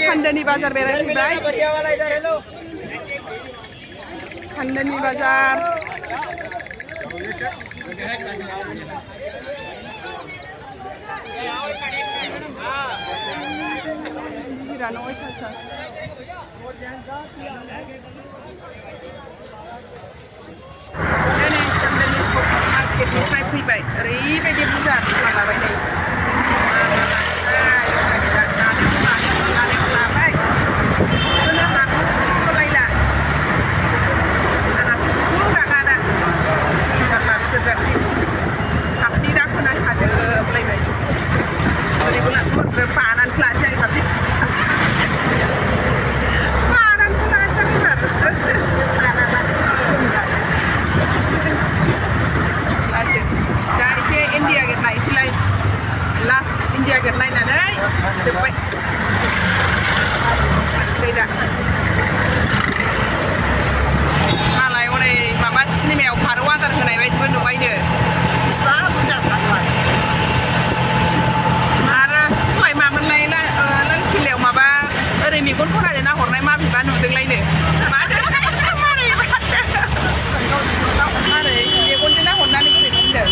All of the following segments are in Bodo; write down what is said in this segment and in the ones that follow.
सानदेनि बाजार बेरायफैबाय सानदेनि बाजार भिरानो अयथासार मार्केटनिफ्राय फैबाय ओरैबायदि बुरजा लाबाय नै India get lain ada, cepat. Tidak. Malai oleh mama sini mau paruan terkenai baik pun lumayan deh. Isbah punya paruan. Ara, mulai mama lain lah, lain kilau maba, minggu pun ada nak orang mama biban untuk lain deh. Mana? Mari, minggu ni nak orang ni pun deh.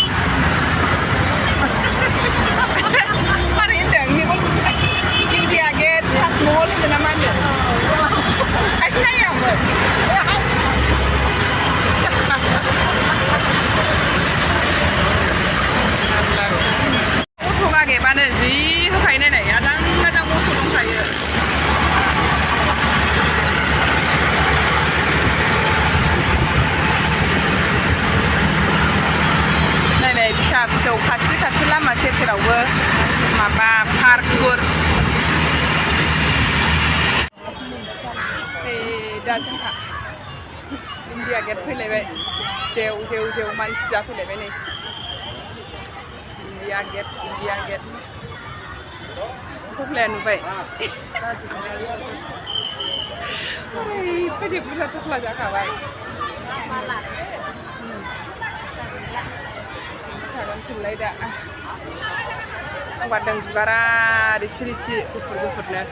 India get has more than a man. I say I'm motor lagi pada sih, kayak ni ya, kadang motor dong saya. Nenek bisa kacil lama cerita maba parkur. Dah jengkak. India get pilih sew manusia pilih ni. India get. Aku pilih nu baik. Pilih pula tu pelajar kawan. Malas. Sekarang pilih dah. Wadang jibara rici kufur-kufurnya.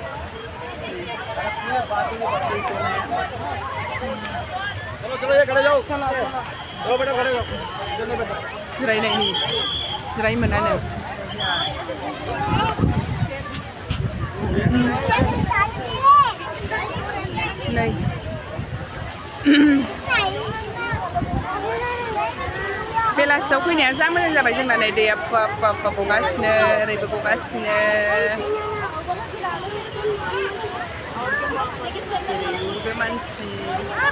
Chalo ya, khade jao. Chalo beta khade jao. Sirai nahi ni. Sirai mana ni? Nahi. Bela sauku ni asam mana jabai jeng mana dia apa kokasnya, ribu kokasnya. Bemansi.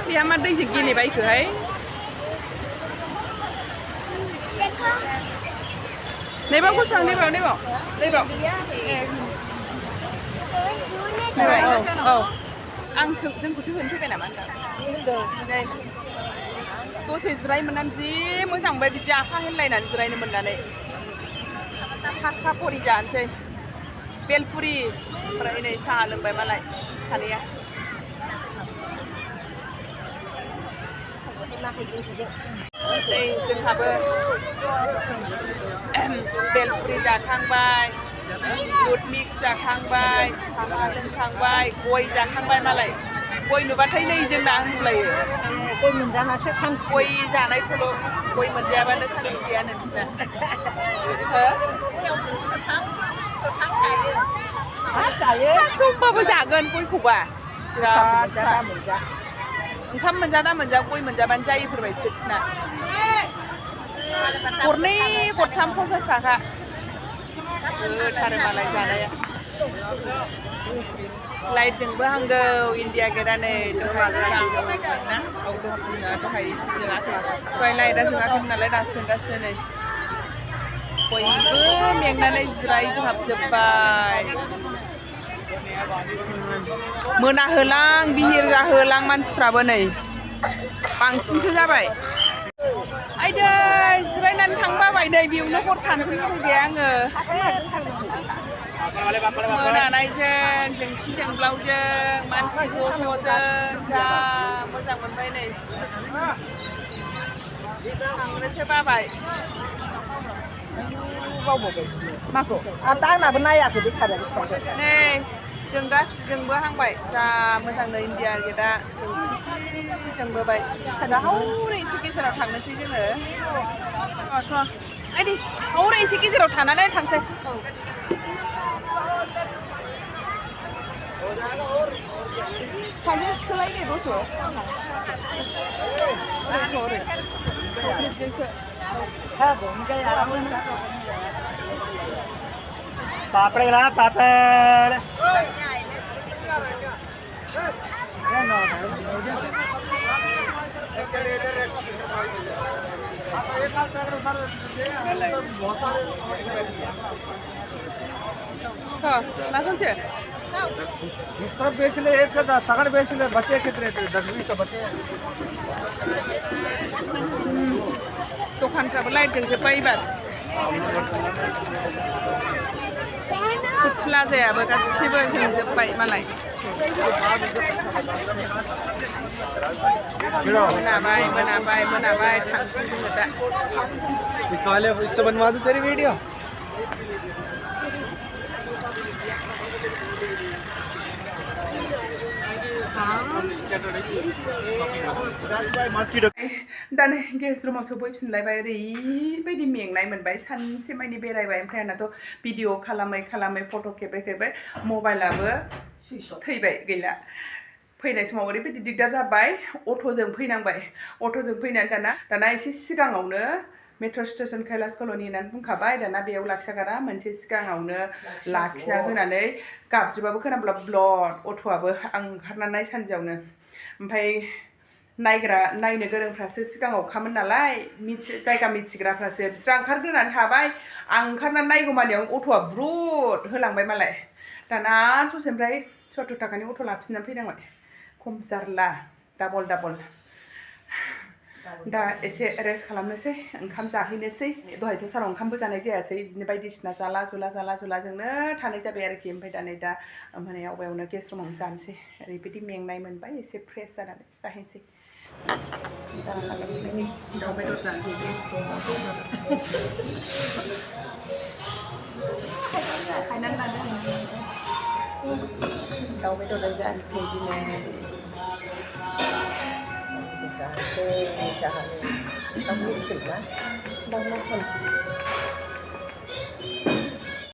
Biar mana dia gili baik ke hai? Ni bawa kusang ni bawa. Oh. Ang jeng kusang hendak ke mana? Ni. Tu sesuai menanti, musang bayi jahat lain nanti sesuai menanti. Hak puri jangan se, bel puri, pernah ini salam bayi malai, salia. Jeng apa? Bel puri jahat bayi, food mix jahat bayi, sama jahat bayi, kue jahat bayi malai. Kue nu batai ni jeng dah mulai. Kue menjana sekarang. Kue jana itu loh. Kue menjana ni sekian nanti. Caya. Sumpah berjagan kue kuba. Engkau menjana kue menjana jai perbaik chipsna. Kurni kurtam pun sestaka. Tarik malai jana ya. Lain jeng bahangau India kita ni doa sang, nah, auto punya tu hai jeng aku. Kau lain dah jeng aku nalai dah senggas ni. Kau itu yang nalai Israel tu hab jepai. Menah helang, bihir dah helang mans praba ni. Pangsin tu jabai. Ada Israel nan thang ba bai dai biu no kot than sun ku ge ang. Mana naik jeng jeng blau jeng, mansi so jeng, ja, macam mana ni? Hang siapa baik? Makro. Ada nak benar ya tu dikatakan. Nih, जों गासिजोंबो हांबाय जा मोजांनो इण्डिया गेटआ जों जोंबोबाय दा हौरै एसे गेजेराव थांनोसै जोङो आइदि हौरै एसे गेजेराव थानानै थांसै सानजों थिखोलाय दे दसे ओरै ग्रुपजोंसो पापड़ ला पापड़ लाखनसे सब बेच ले एक का सगड़ बेच ले बच्चे कितने 10-20 तो बच्चे दखानफ्राबो लाइटजों जोब्बाय एबार प्लाजायाबो गासिबो जोंजोब्बाय मालाय मोनाबाय थांसै जोङो दा इस वाले इससे बनवा दो तेरी वीडियो दा नै गेस रुमाव सफैफिनलायबाय ओरैबायदि मेंनाय मोनबाय सानसे मानि बेरायबाय ओमफ्राय आंनाथ' भिडिअ खालामै फट' खेबै मबाइलाबो थैबाय गैला फैनाय समाव ओरैबायदि दिगदार जाबाय अट'जों फैनांबाय अट'जों फैनानै दाना एसे सिगाङावनो मेट्र' स्टेशन कैलाश कल'नि होननानै बुंखाबाय दाना बेयाव लाखियागारा मोनसे सिगाङावनो लाखिना होनानै गाबज्रिबाबो खोनाब्ला ब्लड अट'आबो आं ओंखारनानै सानजौआवनो ओमफ्राय नायनो गोरोंफ्रासो सिगाङाव खामोन नालाय जायगा मिथिग्राफ्रासो बिस्रा ओंखारग्रोनानै थाबाय आं ओंखारनानै नायगौमानियाव अट'आ ब्रुद होलांबाय मालाय दाना ससेनिफ्राय 70 थाखानि अट' लाफिननानै फैनांबाय खम जारला डाबल दा एसे रेस्ट खालामनोसै ओंखाम जाहैनोसै दहायथ' सानाव ओंखामबो जानाय जायासै बिदिनो बायदिसिना जाला जुलाजोंनो थानाय जाबाय आरोखि ओमफ्राय दा नै दा माने आवगायावनो गेस रुमावनो जानोसै ओरैबायदि मेंनाय मोनबाय एसे फ्रेस जानानै जाहैनोसै दाउ बेदर जानोसै गेस रुमाव दाउ बेदरजों जानोसै दिनै दाउ लकेल